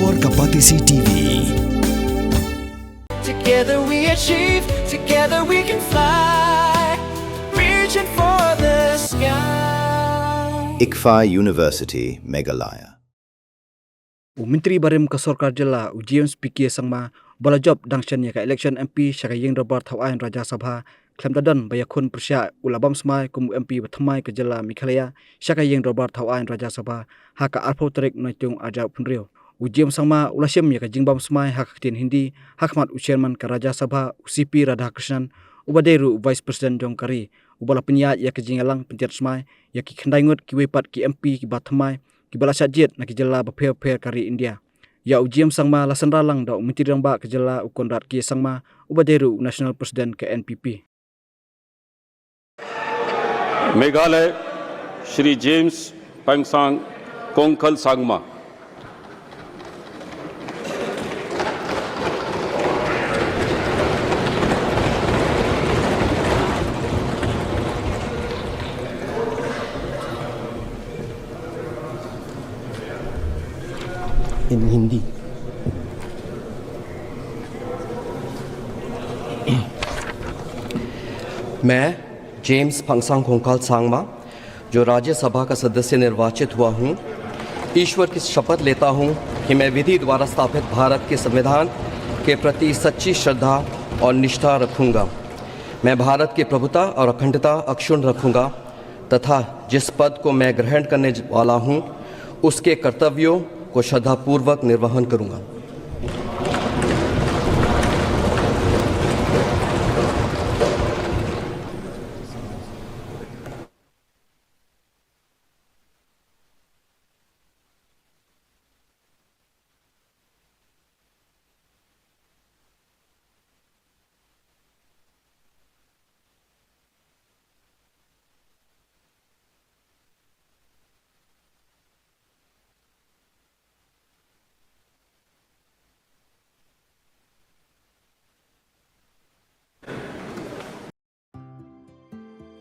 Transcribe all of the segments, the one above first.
और Kapatisi TV. Together we achieve, together we can fly, reaching for the sky. ICFA University, Meghalaya. Menteri Barim ke Sorkar Jela James P.K. Sangma bola job dangchen ya ka election MP syakayeng Robert Thawain Rajya Sabha klem dadan bayakun persya ulabam Smai kum MP Bathamai ke Jela Meghalaya syakayeng Robert Thawain Rajya Sabha haka arpo tarik noitung aja punrio James Sangma ulasyam ya ka jingbam Smai hak Ktien Hindi hakmat chairman ke Rajya Sabha CP Radhakrishnan ubaderu Vice President Jongkari ubala penyat ya ke jingalang pentiat Smai ya ki khandaingut ki wepat ki MP ki Bathamai Kibala sajit nak jela bapher kari India. Ya ujiam Sangma lasan ralang da menteri ramba ke jela ukondrat ki Sangma ubaderu National President ke NPP. Meghalaya Shri James Pangsang Kongkal Sangma in Hindi. मैं James Pangsang Kongkal Sangma जो राज्यसभा का सदस्य निर्वाचित हुआ हूँ ईश्वर की शपथ लेता हूँ कि मैं विधि द्वारा स्थापित भारत के संविधान के प्रति सच्ची श्रद्धा और निष्ठा रखूँगा। मैं भारत की प्रभुता और अखंडता अक्षुण्ण रखूँगा तथा जिस पद को मैं ग्रहण करने वाला हूँ उसके कर्तव्यों को श्रद्धापूर्वक निर्वहन करूँगा।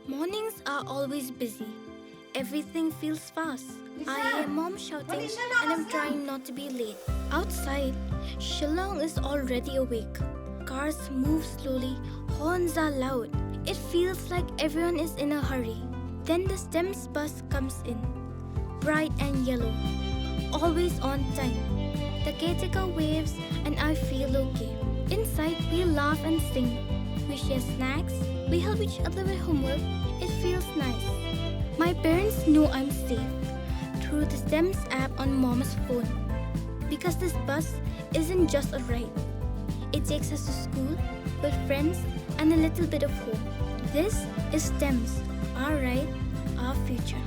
Mornings are always busy. Everything feels fast. I hear mom shouting and I'm trying not to be late. Outside, Shillong is already awake. Cars move slowly, horns are loud. It feels like everyone is in a hurry. Then the STEMS bus comes in, bright and yellow, always on time. The caretaker waves and I feel okay. Inside, we laugh and sing. We share snacks. We help each other with homework. It feels nice. My parents know I'm safe through the STEMS app on mom's phone. Because this bus isn't just a ride. It takes us to school with friends and a little bit of hope. This is STEMS, our ride, our future.